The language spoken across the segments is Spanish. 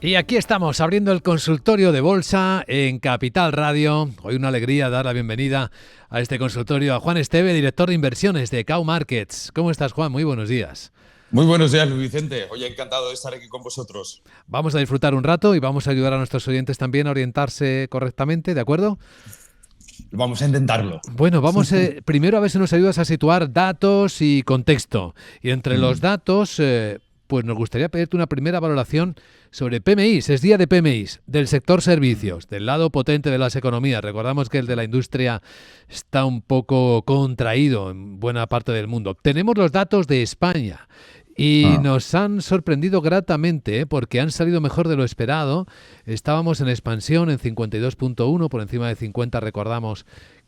Y aquí estamos, abriendo el consultorio de bolsa en Capital Radio. Hoy una alegría dar la bienvenida a este consultorio a Juan Esteve, director de inversiones de Cow Markets. ¿Cómo estás, Juan? Muy buenos días. Muy buenos días, Luis Vicente. Oye, encantado de estar aquí con vosotros. Vamos a disfrutar un rato y vamos a ayudar a nuestros oyentes también a orientarse correctamente, ¿de acuerdo? Vamos a intentarlo. Bueno, vamos primero a ver si nos ayudas a situar datos y contexto. Y entre los datos, pues nos gustaría pedirte una primera valoración sobre PMIs. Es día de PMIs, del sector servicios, del lado potente de las economías. Recordamos que el de la industria está un poco contraído en buena parte del mundo. Tenemos los datos de España. Y nos han sorprendido gratamente, porque han salido mejor de lo esperado. Estábamos en expansión en 52.1, por encima de 50 recordamos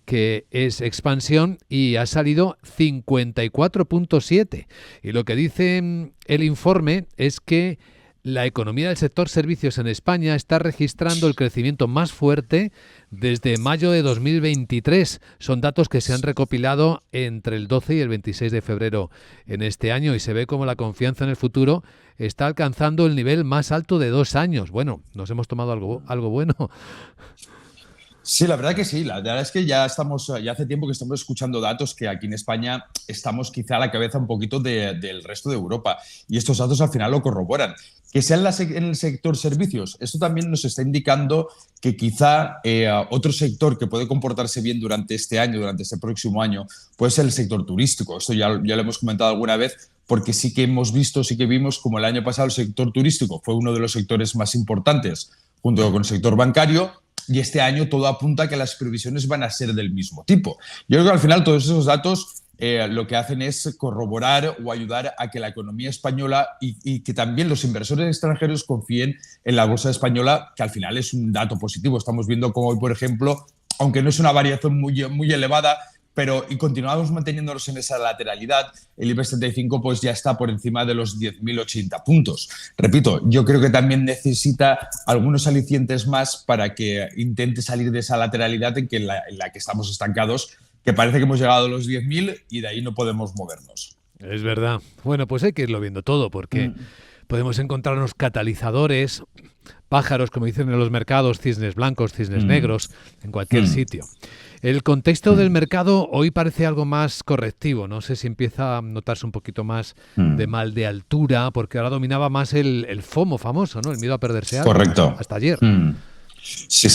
que es expansión, y ha salido 54.7. Y lo que dice el informe es que la economía del sector servicios en España está registrando el crecimiento más fuerte desde mayo de 2023. Son datos que se han recopilado entre el 12 y el 26 de febrero en este año, y se ve como la confianza en el futuro está alcanzando el nivel más alto de 2 años. Bueno, nos hemos tomado algo bueno. Sí, la verdad que sí. La verdad es que ya hace tiempo que estamos escuchando datos que aquí en España estamos quizá a la cabeza un poquito del resto de Europa. Y estos datos al final lo corroboran. Que sea en el sector servicios, esto también nos está indicando que quizá otro sector que puede comportarse bien durante este año, durante este próximo año, puede ser el sector turístico. Esto ya lo hemos comentado alguna vez, porque sí que vimos como el año pasado el sector turístico fue uno de los sectores más importantes junto con el sector bancario, y este año todo apunta a que las previsiones van a ser del mismo tipo. Yo creo que al final todos esos datos lo que hacen es corroborar o ayudar a que la economía española y que también los inversores extranjeros confíen en la bolsa española, que al final es un dato positivo. Estamos viendo como hoy, por ejemplo, aunque no es una variación muy elevada, y continuamos manteniéndonos en esa lateralidad, el IBEX 35 pues ya está por encima de los 10.080 puntos. Repito, yo creo que también necesita algunos alicientes más para que intente salir de esa lateralidad en la que estamos estancados, que parece que hemos llegado a los 10.000 y de ahí no podemos movernos. Es verdad. Bueno, pues hay que irlo viendo todo, porque podemos encontrarnos catalizadores, pájaros, como dicen en los mercados, cisnes blancos, cisnes negros, en cualquier sitio. El contexto del mercado hoy parece algo más correctivo. No sé si empieza a notarse un poquito más de mal de altura, porque ahora dominaba más el FOMO famoso, ¿no? El miedo a perderse algo. Correcto. Hasta ayer. Sí.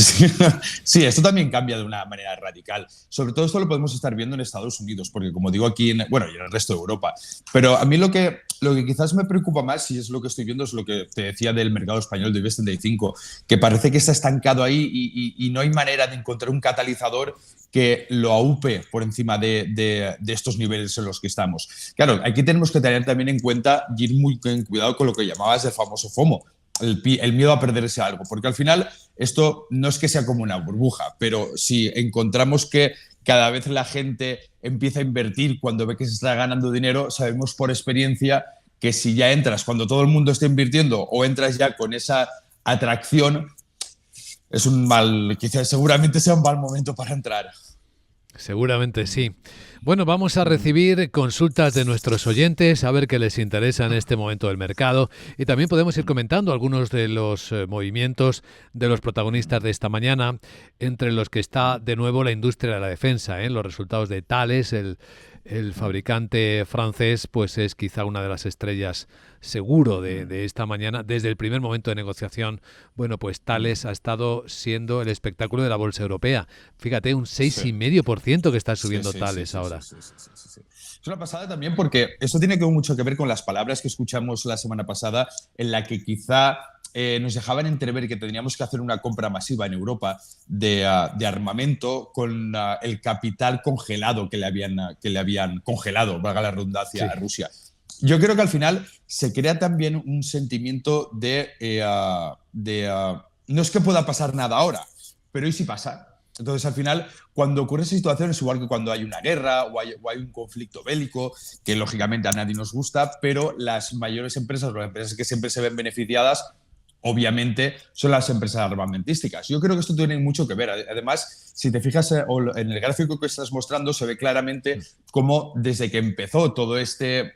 Sí, esto también cambia de una manera radical. Sobre todo esto lo podemos estar viendo en Estados Unidos, porque como digo aquí, y en el resto de Europa. Pero a mí lo que quizás me preocupa más, y es lo que estoy viendo, es lo que te decía del mercado español de IBEX 35, que parece que está estancado ahí y no hay manera de encontrar un catalizador que lo aupe por encima de estos niveles en los que estamos. Claro, aquí tenemos que tener también en cuenta y ir muy en cuidado con lo que llamabas el famoso FOMO, el miedo a perderse algo, porque al final esto no es que sea como una burbuja, pero si encontramos que cada vez la gente empieza a invertir cuando ve que se está ganando dinero, sabemos por experiencia que si ya entras cuando todo el mundo está invirtiendo o entras ya con esa atracción, quizás seguramente sea un mal momento para entrar. Seguramente sí. Bueno, vamos a recibir consultas de nuestros oyentes, a ver qué les interesa en este momento del mercado, y también podemos ir comentando algunos de los movimientos de los protagonistas de esta mañana, entre los que está de nuevo la industria de la defensa. Los resultados de Thales, el fabricante francés, pues es quizá una de las estrellas seguro de esta mañana. Desde el primer momento de negociación, bueno, pues Thales ha estado siendo el espectáculo de la bolsa europea. Fíjate, un 6,5% que está subiendo Thales ahora. Sí. Es una pasada también porque esto tiene mucho que ver con las palabras que escuchamos la semana pasada, en la que quizá nos dejaban entrever que tendríamos que hacer una compra masiva en Europa de armamento con el capital congelado que le habían congelado, valga la redundancia, a Rusia. Yo creo que al final se crea también un sentimiento no es que pueda pasar nada ahora, pero ¿y si pasa? Entonces, al final, cuando ocurre esa situación, es igual que cuando hay una guerra o hay un conflicto bélico, que lógicamente a nadie nos gusta, pero las mayores empresas, las empresas que siempre se ven beneficiadas, obviamente, son las empresas armamentísticas. Yo creo que esto tiene mucho que ver. Además, si te fijas en el gráfico que estás mostrando, se ve claramente cómo desde que empezó todo este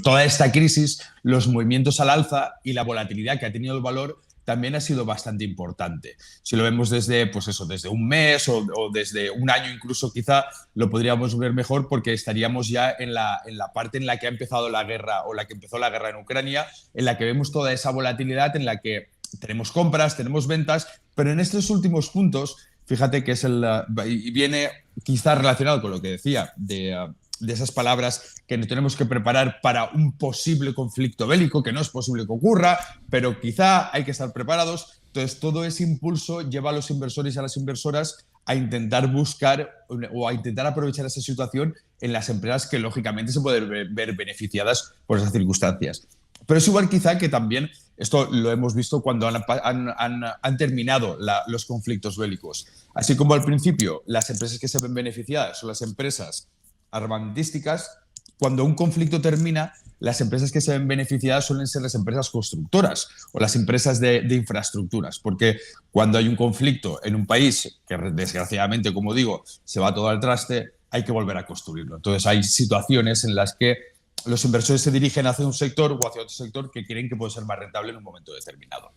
toda esta crisis, los movimientos al alza y la volatilidad que ha tenido el valor también ha sido bastante importante. Si lo vemos desde, pues eso, desde un mes o desde un año incluso, quizá lo podríamos ver mejor porque estaríamos ya en la parte en la que ha empezado la guerra o la que empezó la guerra en Ucrania, en la que vemos toda esa volatilidad, en la que tenemos compras, tenemos ventas, pero en estos últimos puntos, fíjate que es y viene quizá relacionado con lo que decía de esas palabras que nos tenemos que preparar para un posible conflicto bélico, que no es posible que ocurra, pero quizá hay que estar preparados. Entonces, todo ese impulso lleva a los inversores y a las inversoras a intentar buscar o a intentar aprovechar esa situación en las empresas que lógicamente se pueden ver beneficiadas por esas circunstancias. Pero es igual quizá que también, esto lo hemos visto cuando han terminado los conflictos bélicos. Así como al principio las empresas que se ven beneficiadas son las empresas armamentísticas, cuando un conflicto termina, las empresas que se ven beneficiadas suelen ser las empresas constructoras o las empresas de infraestructuras, porque cuando hay un conflicto en un país que desgraciadamente, como digo, se va todo al traste, hay que volver a construirlo. Entonces hay situaciones en las que los inversores se dirigen hacia un sector o hacia otro sector que creen que puede ser más rentable en un momento determinado.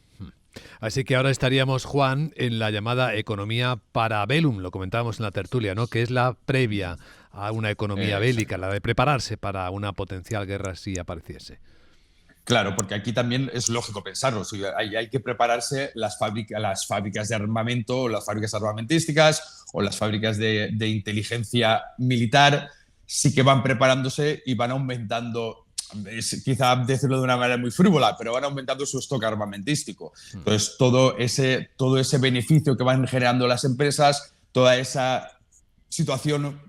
Así que ahora estaríamos, Juan, en la llamada economía parabellum, lo comentábamos en la tertulia, ¿no? Que es la previa a una economía bélica, la de prepararse para una potencial guerra si apareciese. Claro, porque aquí también es lógico pensarlo. Hay que prepararse las fábricas de armamento, las fábricas armamentísticas o las fábricas de inteligencia militar, sí que van preparándose y van aumentando, quizá decirlo de una manera muy frívola, pero van aumentando su stock armamentístico. Entonces, todo ese beneficio que van generando las empresas, toda esa situación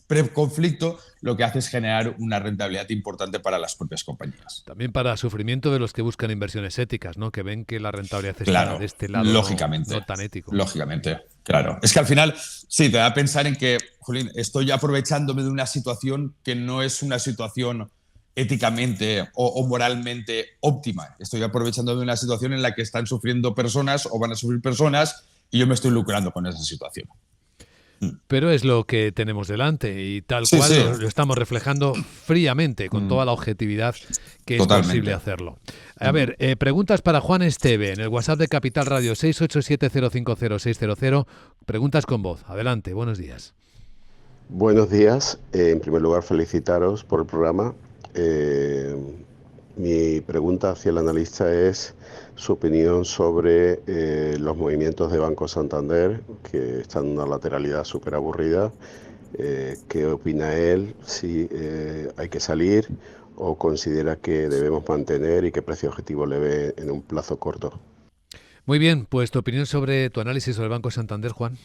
pre-conflicto, lo que hace es generar una rentabilidad importante para las propias compañías. También para sufrimiento de los que buscan inversiones éticas, ¿no? Que ven que la rentabilidad está de este lado lógicamente, no tan ético. Lógicamente, claro. Es que al final, sí, te da a pensar en que, jolín, estoy aprovechándome de una situación que no es una situación éticamente o moralmente óptima. Estoy aprovechando de una situación en la que están sufriendo personas o van a sufrir personas y yo me estoy lucrando con esa situación. Pero es lo que tenemos delante y tal cual sí. lo estamos reflejando fríamente, con toda la objetividad que es posible hacerlo. A ver, preguntas para Juan Esteve en el WhatsApp de Capital Radio 687050600. Preguntas con voz. Adelante, buenos días. Buenos días. En primer lugar, felicitaros por el programa. Mi pregunta hacia el analista es su opinión sobre los movimientos de Banco Santander, que están en una lateralidad súper aburrida. ¿Qué opina él? Si hay que salir o considera que debemos mantener y qué precio objetivo le ve en un plazo corto. Muy bien, pues tu opinión sobre tu análisis sobre el Banco Santander, Juan.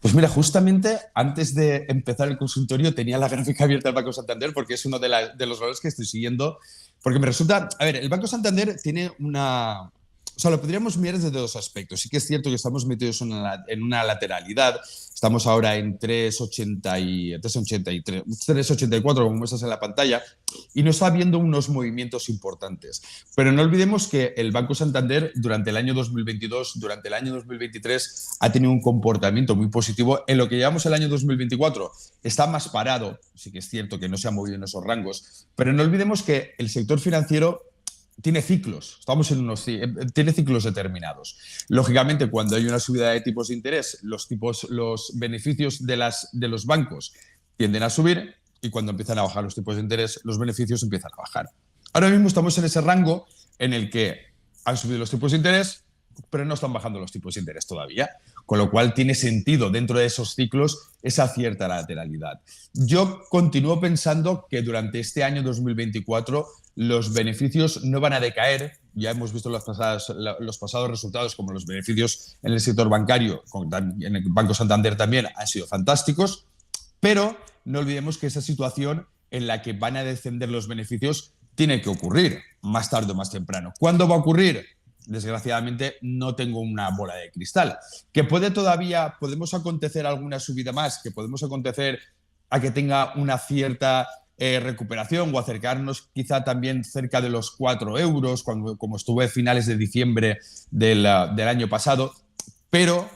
Pues mira, justamente antes de empezar el consultorio tenía la gráfica abierta del Banco Santander porque es uno de los valores que estoy siguiendo. Porque me resulta, a ver, el Banco Santander tiene una, o sea, lo podríamos mirar desde dos aspectos. Sí que es cierto que estamos metidos en una lateralidad. Estamos ahora en 3,84, como muestras en la pantalla, y no está habiendo unos movimientos importantes. Pero no olvidemos que el Banco Santander durante el año 2022, durante el año 2023, ha tenido un comportamiento muy positivo. En lo que llevamos el año 2024 está más parado, sí que es cierto que no se ha movido en esos rangos, pero no olvidemos que el sector financiero tiene ciclos, tiene ciclos determinados. Lógicamente, cuando hay una subida de tipos de interés, los beneficios de los bancos tienden a subir y cuando empiezan a bajar los tipos de interés, los beneficios empiezan a bajar. Ahora mismo estamos en ese rango en el que han subido los tipos de interés, pero no están bajando los tipos de interés todavía, con lo cual tiene sentido dentro de esos ciclos esa cierta lateralidad. Yo continúo pensando que durante este año 2024 los beneficios no van a decaer. Ya hemos visto los pasados resultados, como los beneficios en el sector bancario, en el Banco Santander también, han sido fantásticos, pero no olvidemos que esa situación en la que van a descender los beneficios tiene que ocurrir más tarde o más temprano. ¿Cuándo va a ocurrir? Desgraciadamente no tengo una bola de cristal. Que podemos acontecer alguna subida más, que podemos acontecer a que tenga una cierta recuperación o acercarnos quizá también cerca de los 4 euros, como estuve a finales de diciembre del año pasado, pero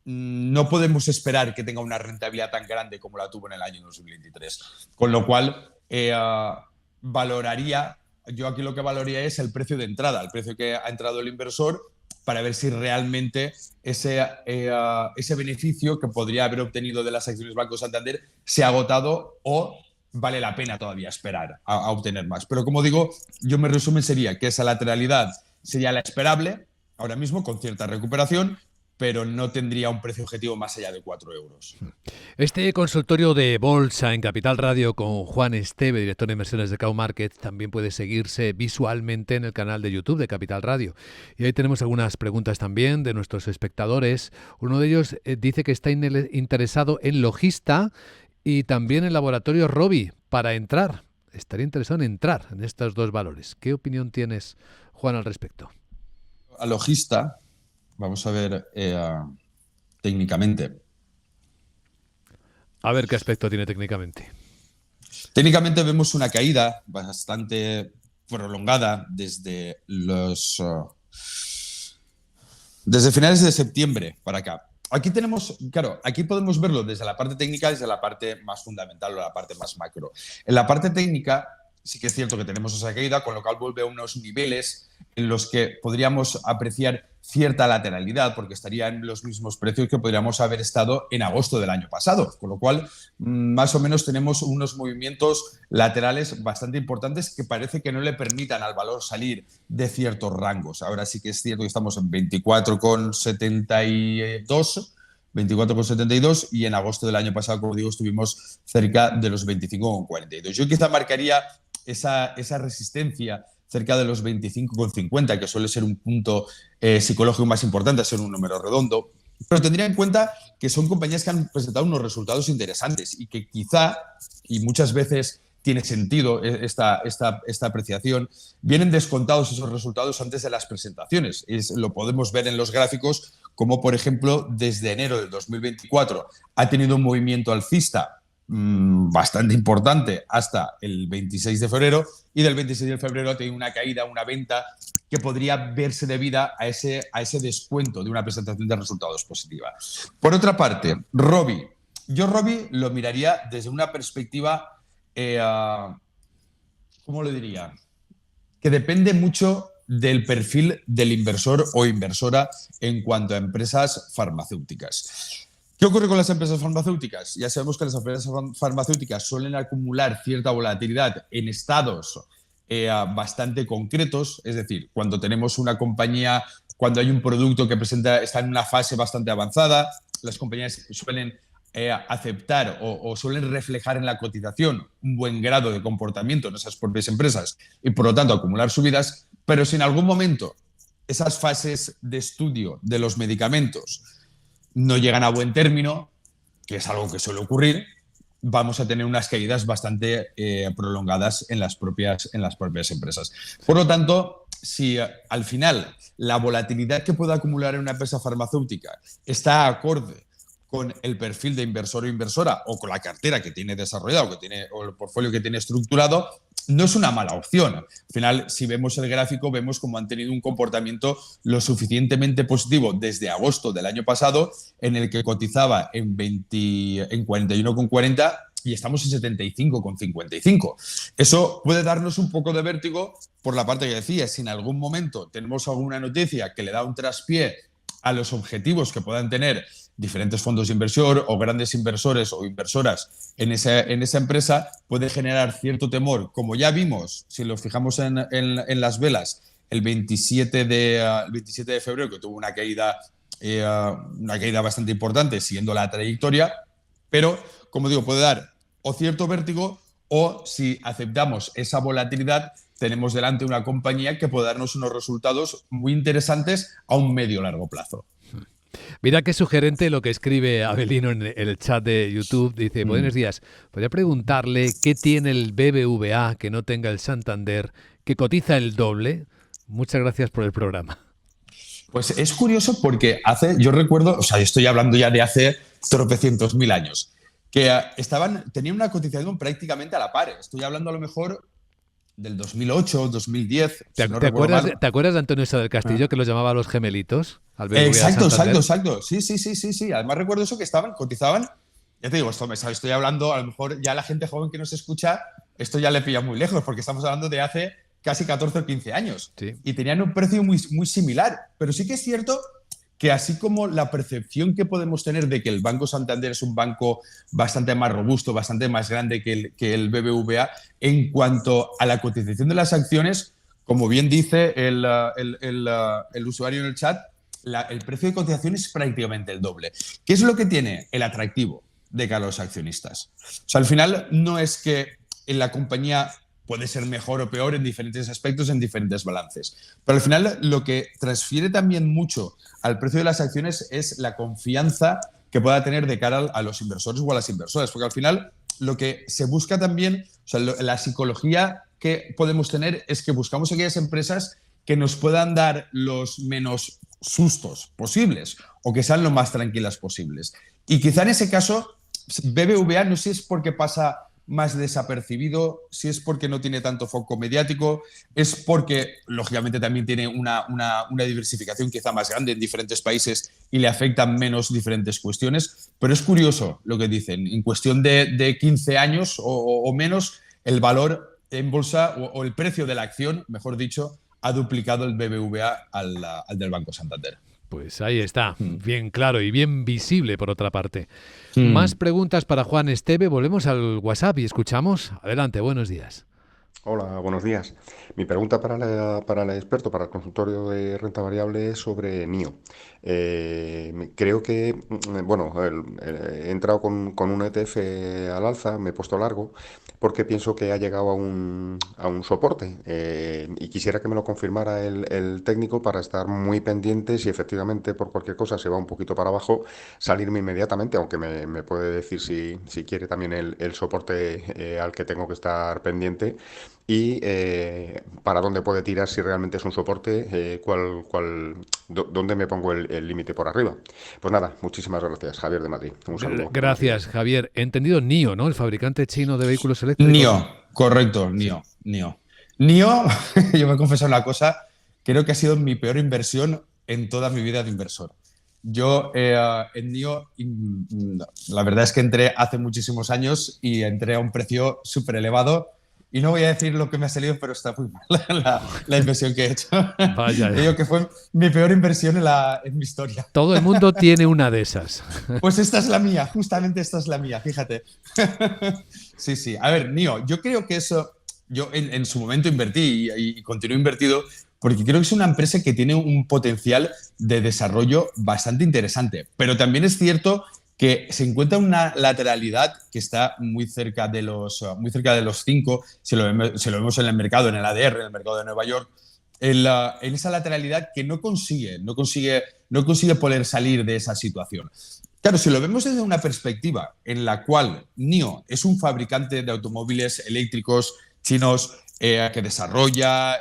no podemos esperar que tenga una rentabilidad tan grande como la tuvo en el año 2023. Con lo cual, yo aquí lo que valoraría es el precio de entrada, el precio que ha entrado el inversor, para ver si realmente ese beneficio que podría haber obtenido de las acciones Banco Santander se ha agotado o vale la pena todavía esperar a obtener más. Pero como digo, yo mi resumen sería que esa lateralidad sería la esperable, ahora mismo con cierta recuperación, pero no tendría un precio objetivo más allá de 4 euros. Este consultorio de bolsa en Capital Radio con Juan Esteve, director de inversiones de Cow Market, también puede seguirse visualmente en el canal de YouTube de Capital Radio. Y ahí tenemos algunas preguntas también de nuestros espectadores. Uno de ellos dice que está interesado en Logista y también en Laboratorio Rovi para entrar. Estaría interesado en entrar en estos dos valores. ¿Qué opinión tienes, Juan, al respecto? A Logista, vamos a ver técnicamente. A ver qué aspecto tiene técnicamente. Técnicamente vemos una caída bastante prolongada desde finales de septiembre para acá. Aquí podemos verlo desde la parte técnica, desde la parte más fundamental o la parte más macro. En la parte técnica sí que es cierto que tenemos esa caída, con lo cual vuelve a unos niveles en los que podríamos apreciar cierta lateralidad, porque estaría en los mismos precios que podríamos haber estado en agosto del año pasado, con lo cual más o menos tenemos unos movimientos laterales bastante importantes que parece que no le permitan al valor salir de ciertos rangos. Ahora sí que es cierto que estamos en 24,72 y en agosto del año pasado, como digo, estuvimos cerca de los 25,42. Yo quizá marcaría esa resistencia cerca de los 25,50, que suele ser un punto psicológico más importante, a ser un número redondo. Pero tendría en cuenta que son compañías que han presentado unos resultados interesantes y que quizá, y muchas veces tiene sentido esta apreciación, vienen descontados esos resultados antes de las presentaciones. Lo podemos ver en los gráficos, como por ejemplo desde enero del 2024 ha tenido un movimiento alcista bastante importante hasta el 26 de febrero y del 26 de febrero ha tenido una caída, una venta que podría verse debida a ese descuento de una presentación de resultados positiva. Por otra parte, Rovi. Yo Rovi lo miraría desde una perspectiva, ¿cómo lo diría? Que depende mucho del perfil del inversor o inversora en cuanto a empresas farmacéuticas. ¿Qué ocurre con las empresas farmacéuticas? Ya sabemos que las empresas farmacéuticas suelen acumular cierta volatilidad en estados bastante concretos, es decir, cuando tenemos una compañía, cuando hay un producto que está en una fase bastante avanzada, las compañías suelen aceptar o suelen reflejar en la cotización un buen grado de comportamiento en esas propias empresas y por lo tanto acumular subidas, pero si en algún momento esas fases de estudio de los medicamentos no llegan a buen término, que es algo que suele ocurrir, vamos a tener unas caídas bastante prolongadas en las propias empresas. Por lo tanto, si al final la volatilidad que pueda acumular en una empresa farmacéutica está acorde con el perfil de inversor o inversora o con la cartera que tiene desarrollado o el portfolio que tiene estructurado, no es una mala opción. Al final, si vemos el gráfico, vemos cómo han tenido un comportamiento lo suficientemente positivo desde agosto del año pasado, en el que cotizaba en 41,40 y estamos en 75,55. Eso puede darnos un poco de vértigo por la parte que decía. Si en algún momento tenemos alguna noticia que le da un traspié a los objetivos que puedan tener diferentes fondos de inversión o grandes inversores o inversoras en esa empresa, puede generar cierto temor. Como ya vimos, si lo fijamos en las velas, el 27 de febrero, que tuvo una caída bastante importante siguiendo la trayectoria, pero, como digo, puede dar o cierto vértigo o, si aceptamos esa volatilidad, tenemos delante una compañía que puede darnos unos resultados muy interesantes a un medio-largo plazo. Mira qué sugerente lo que escribe Abelino en el chat de YouTube. Dice, buenos días, podría preguntarle qué tiene el BBVA que no tenga el Santander, que cotiza el doble. Muchas gracias por el programa. Pues es curioso porque yo recuerdo, estoy hablando ya de hace tropecientos mil años, que tenían una cotización prácticamente a la par. Estoy hablando a lo mejor del 2008, 2010, ¿Te, si no te recuerdo acuerdas, mal. te acuerdas de Antonio Sá del Castillo, que los llamaba los gemelitos al BBVA Exacto, exacto, Santander? exacto. Sí, sí, sí, sí, sí. Además recuerdo eso, que cotizaban. Ya te digo, estoy hablando, a lo mejor ya la gente joven que nos escucha, esto ya le pilla muy lejos, porque estamos hablando de hace casi 14 o 15 años. Sí. Y tenían un precio muy, muy similar. Pero sí que es cierto que así como la percepción que podemos tener de que el Banco Santander es un banco bastante más robusto, bastante más grande que el BBVA, en cuanto a la cotización de las acciones, como bien dice el usuario en el chat, el precio de cotización es prácticamente el doble. ¿Qué es lo que tiene el atractivo de cara a los accionistas? O sea, al final no es que en la compañía puede ser mejor o peor en diferentes aspectos, en diferentes balances. Pero al final lo que transfiere también mucho al precio de las acciones es la confianza que pueda tener de cara a los inversores o a las inversoras. Porque al final lo que se busca también, o sea, la psicología que podemos tener es que buscamos aquellas empresas que nos puedan dar los menos sustos posibles o que sean lo más tranquilas posibles. Y quizá en ese caso, BBVA no sé si es porque pasa más desapercibido, si es porque no tiene tanto foco mediático, es porque, lógicamente, también tiene una diversificación quizá más grande en diferentes países y le afectan menos diferentes cuestiones. Pero es curioso lo que dicen. En cuestión de 15 años o menos, el valor en bolsa o el precio de la acción, mejor dicho, ha duplicado el BBVA al del Banco Santander. Pues ahí está, bien claro y bien visible por otra parte. Mm. Más preguntas para Juan Esteve. Volvemos al WhatsApp y escuchamos. Adelante, buenos días. Hola, buenos días. Mi pregunta para el experto, para el consultorio de renta variable es sobre NIO. Creo que, bueno, he entrado con un ETF al alza, me he puesto largo, porque pienso que ha llegado a un soporte. Y quisiera que me lo confirmara el técnico para estar muy pendiente si efectivamente por cualquier cosa se va un poquito para abajo, salirme inmediatamente, aunque me puede decir si quiere también el soporte al que tengo que estar pendiente y para dónde puede tirar si realmente es un soporte, dónde me pongo el límite por arriba. Pues nada, muchísimas gracias, Javier de Madrid. Un saludo. Gracias, Javier. He entendido NIO, ¿no? El fabricante chino de vehículos eléctricos. NIO, correcto, Sí. NIO. NIO, yo me confieso una cosa, creo que ha sido mi peor inversión en toda mi vida de inversor. Yo en NIO, la verdad es que entré hace muchísimos años y entré a un precio súper elevado. Y no voy a decir lo que me ha salido, pero está muy mal la inversión que he hecho. Vaya. Digo que fue mi peor inversión en mi historia. Todo el mundo tiene una de esas. Pues esta es la mía, justamente esta es la mía, fíjate. Sí, sí. A ver, NIO, yo creo que eso, yo en su momento invertí y continúo invertido porque creo que es una empresa que tiene un potencial de desarrollo bastante interesante. Pero también es cierto que se encuentra una lateralidad que está muy cerca de los 5, si lo vemos en el mercado, en el ADR, en el mercado de Nueva York, en esa lateralidad que no consigue poder salir de esa situación. Claro, si lo vemos desde una perspectiva en la cual NIO es un fabricante de automóviles eléctricos chinos que desarrolla,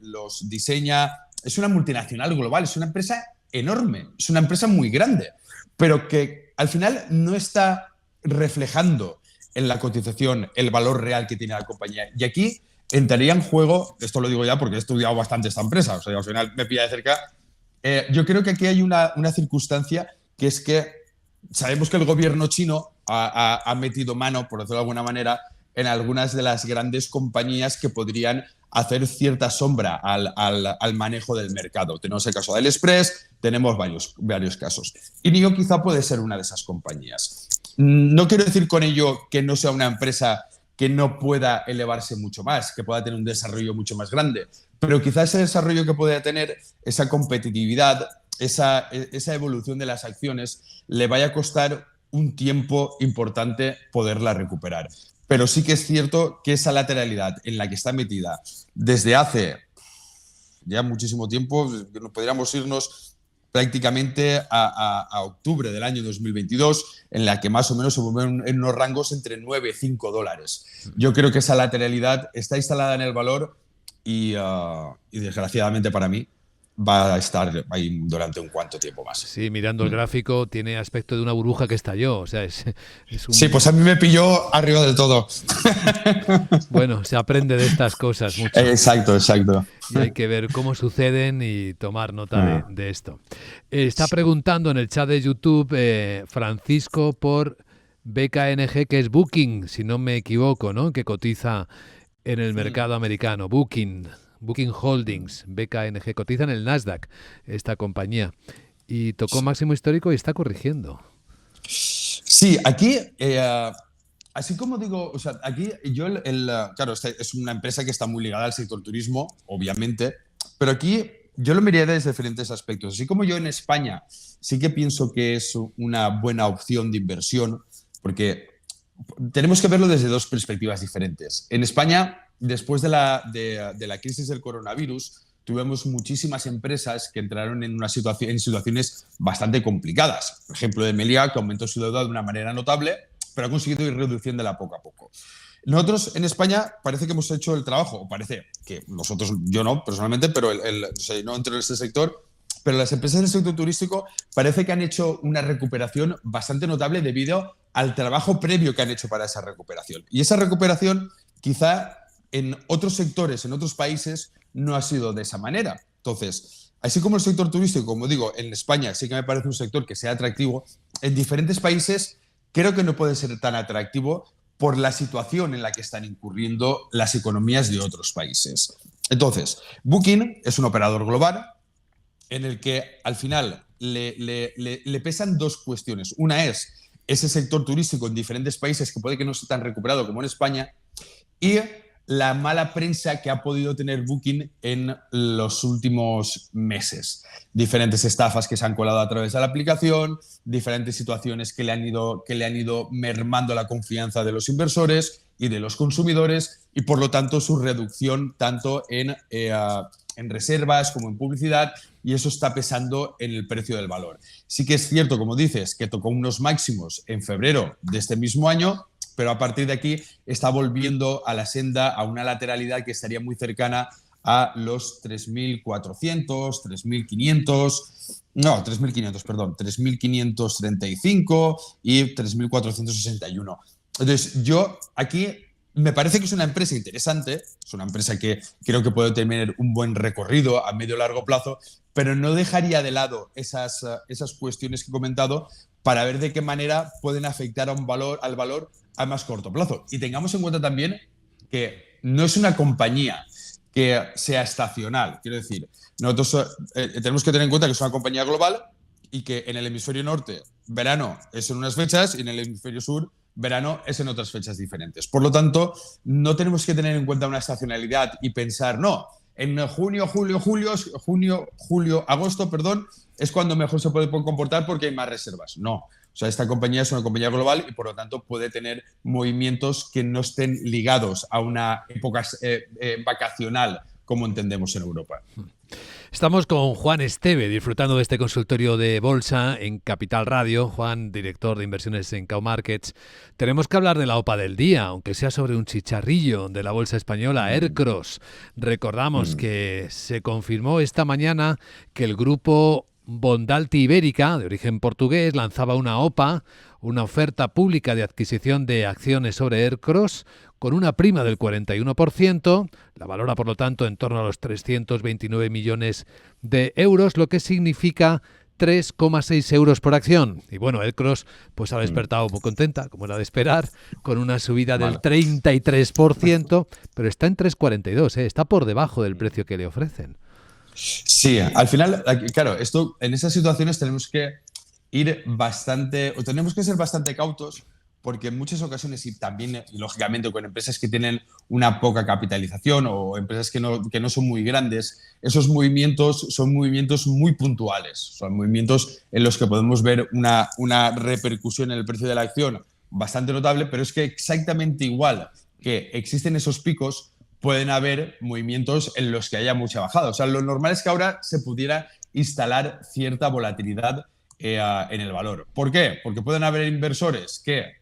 los diseña, es una multinacional global, es una empresa enorme, es una empresa muy grande, pero que al final no está reflejando en la cotización el valor real que tiene la compañía. Y aquí entraría en juego, esto lo digo ya porque he estudiado bastante esta empresa, o sea, al final me pilla de cerca. Yo creo que aquí hay una circunstancia que es que sabemos que el gobierno chino ha metido mano, por decirlo de alguna manera, en algunas de las grandes compañías que podrían hacer cierta sombra al manejo del mercado. Tenemos el caso de AliExpress, tenemos varios casos. Y NIO quizá puede ser una de esas compañías. No quiero decir con ello que no sea una empresa que no pueda elevarse mucho más, que pueda tener un desarrollo mucho más grande, pero quizá ese desarrollo que pueda tener, esa competitividad, esa evolución de las acciones, le vaya a costar un tiempo importante poderla recuperar. Pero sí que es cierto que esa lateralidad en la que está metida desde hace ya muchísimo tiempo, podríamos irnos prácticamente a octubre del año 2022, en la que más o menos se mueven en unos rangos entre 9 y 5 dólares. Yo creo que esa lateralidad está instalada en el valor y desgraciadamente para mí, va a estar ahí durante un cuánto tiempo más. Sí, mirando el gráfico tiene aspecto de una burbuja que estalló. O sea, es Sí, un... pues a mí me pilló arriba del todo. Bueno, se aprende de estas cosas mucho. Exacto, exacto. Y hay que ver cómo suceden y tomar nota Ah, de esto. Está preguntando en el chat de YouTube Francisco por BKNG, que es Booking, si no me equivoco, ¿no? Que cotiza en el mercado americano. Booking Holdings, BKNG, cotiza en el Nasdaq, esta compañía. Y tocó máximo histórico y está corrigiendo. sí, aquí, así como digo, o sea, aquí yo, claro, es una empresa que está muy ligada al sector turismo, obviamente, pero aquí yo lo miraría desde diferentes aspectos. Así como yo en España sí que pienso que es una buena opción de inversión, porque tenemos que verlo desde dos perspectivas diferentes. En España, después de la crisis del coronavirus, tuvimos muchísimas empresas que entraron en situaciones bastante complicadas. Por ejemplo, Meliá, que aumentó su deuda de una manera notable, pero ha conseguido ir reduciéndola poco a poco. Nosotros en España parece que hemos hecho el trabajo, o parece que nosotros, yo no personalmente, pero o sea, no entro en este sector, pero las empresas del sector turístico parece que han hecho una recuperación bastante notable debido al trabajo previo que han hecho para esa recuperación. Y esa recuperación quizá en otros sectores, en otros países, no ha sido de esa manera. Entonces, así como el sector turístico, como digo, en España sí que me parece un sector que sea atractivo, en diferentes países creo que no puede ser tan atractivo por la situación en la que están incurriendo las economías de otros países. Entonces, Booking es un operador global en el que al final le pesan dos cuestiones. Una es ese sector turístico en diferentes países que puede que no esté tan recuperado como en España, y la mala prensa que ha podido tener Booking en los últimos meses. Diferentes estafas que se han colado a través de la aplicación, diferentes situaciones que le han ido mermando la confianza de los inversores y de los consumidores, y por lo tanto su reducción tanto en reservas como en publicidad, y eso está pesando en el precio del valor. Sí que es cierto, como dices, que tocó unos máximos en febrero de este mismo año, pero a partir de aquí está volviendo a la senda, a una lateralidad que estaría muy cercana a los 3.400, 3.500, no, 3.500, perdón, 3.535 y 3.461. Entonces, yo aquí me parece que es una empresa interesante, es una empresa que creo que puede tener un buen recorrido a medio largo plazo, pero no dejaría de lado esas cuestiones que he comentado para ver de qué manera pueden afectar al valor a más corto plazo. Y tengamos en cuenta también que no es una compañía que sea estacional. Quiero decir, nosotros tenemos que tener en cuenta que es una compañía global y que en el hemisferio norte verano es en unas fechas y en el hemisferio sur verano es en otras fechas diferentes. Por lo tanto, no tenemos que tener en cuenta una estacionalidad y pensar, no, en junio, agosto, perdón, es cuando mejor se puede comportar porque hay más reservas. No. O sea, esta compañía es una compañía global y por lo tanto puede tener movimientos que no estén ligados a una época vacacional como entendemos en Europa. Estamos con Juan Esteve, disfrutando de este consultorio de bolsa en Capital Radio. Juan, director de inversiones en Cow Markets. Tenemos que hablar de la OPA del día, aunque sea sobre un chicharrillo de la bolsa española, Aircross. Recordamos que se confirmó esta mañana que el grupo Bondalti Ibérica, de origen portugués, lanzaba una OPA, una oferta pública de adquisición de acciones sobre Aircross, con una prima del 41%, la valora por lo tanto en torno a los 329 millones de euros, lo que significa 3,6 euros por acción. Y bueno, Aircross pues ha despertado muy contenta, como era de esperar, con una subida del 33%, pero está en 3,42, está por debajo del precio que le ofrecen. Sí, al final, claro, en esas situaciones tenemos que tenemos que ser bastante cautos, porque en muchas ocasiones, y también, lógicamente, con empresas que tienen una poca capitalización o empresas que no son muy grandes, esos movimientos son movimientos muy puntuales. Son movimientos en los que podemos ver una repercusión en el precio de la acción bastante notable, pero es que exactamente igual que existen esos picos, pueden haber movimientos en los que haya mucha bajada. O sea, lo normal es que ahora se pudiera instalar cierta volatilidad en el valor. ¿Por qué? Porque pueden haber inversores que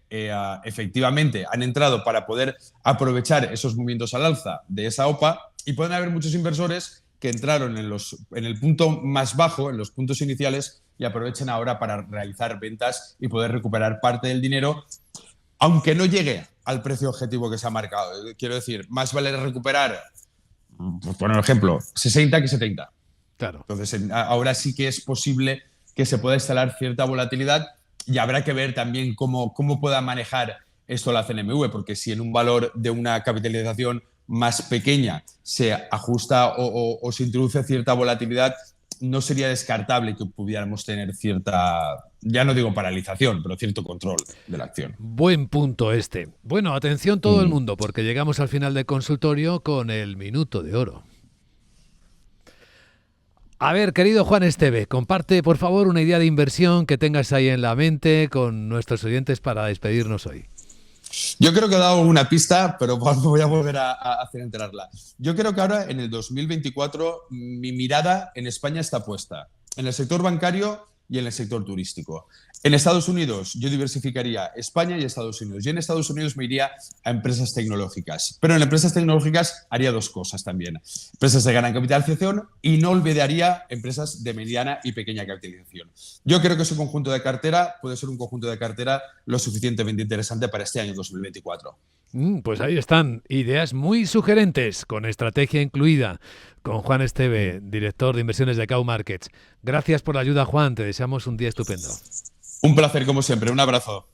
efectivamente han entrado para poder aprovechar esos movimientos al alza de esa OPA, y pueden haber muchos inversores que entraron en el punto más bajo, en los puntos iniciales, y aprovechen ahora para realizar ventas y poder recuperar parte del dinero, aunque no llegue al precio objetivo que se ha marcado. Quiero decir, más vale recuperar, por poner un ejemplo, 60 que 70. Claro. Entonces, ahora sí que es posible que se pueda instalar cierta volatilidad y habrá que ver también cómo pueda manejar esto la CNMV, porque si en un valor de una capitalización más pequeña se ajusta o se introduce cierta volatilidad, no sería descartable que pudiéramos tener cierta, ya no digo paralización, pero cierto control de la acción. Buen punto este. Bueno, atención todo el mundo, porque llegamos al final del consultorio con el minuto de oro. A ver, querido Juan Esteve, comparte por favor una idea de inversión que tengas ahí en la mente con nuestros oyentes para despedirnos hoy. Yo creo que he dado una pista, pero voy a volver a hacer enterarla. Yo creo que ahora, en el 2024, mi mirada en España está puesta en el sector bancario y en el sector turístico. En Estados Unidos yo diversificaría España y Estados Unidos. Y en Estados Unidos me iría a empresas tecnológicas. Pero en empresas tecnológicas haría dos cosas también. Empresas de gran capitalización y no olvidaría empresas de mediana y pequeña capitalización. Yo creo que ese conjunto de cartera puede ser un conjunto de cartera lo suficientemente interesante para este año 2024. Pues ahí están, ideas muy sugerentes, con estrategia incluida, con Juan Esteve, director de inversiones de Cow Markets. Gracias por la ayuda, Juan, te deseamos un día estupendo. Un placer como siempre, un abrazo.